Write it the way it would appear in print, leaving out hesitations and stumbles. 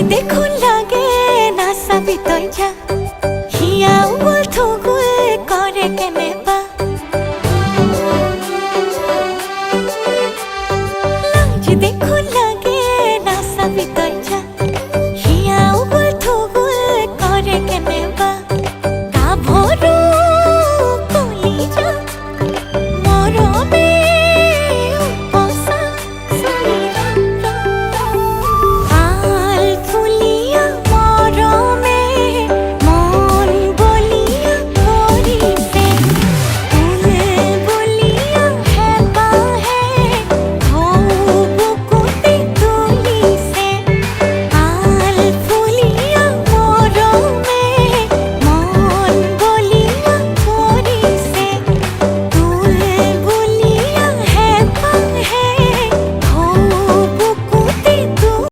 দেখুন লাগে না সাবি তৈ যা হিয়া উগুল থুগুল করে কেনে বা লাজ দেখুন লাগে না সাবি তৈ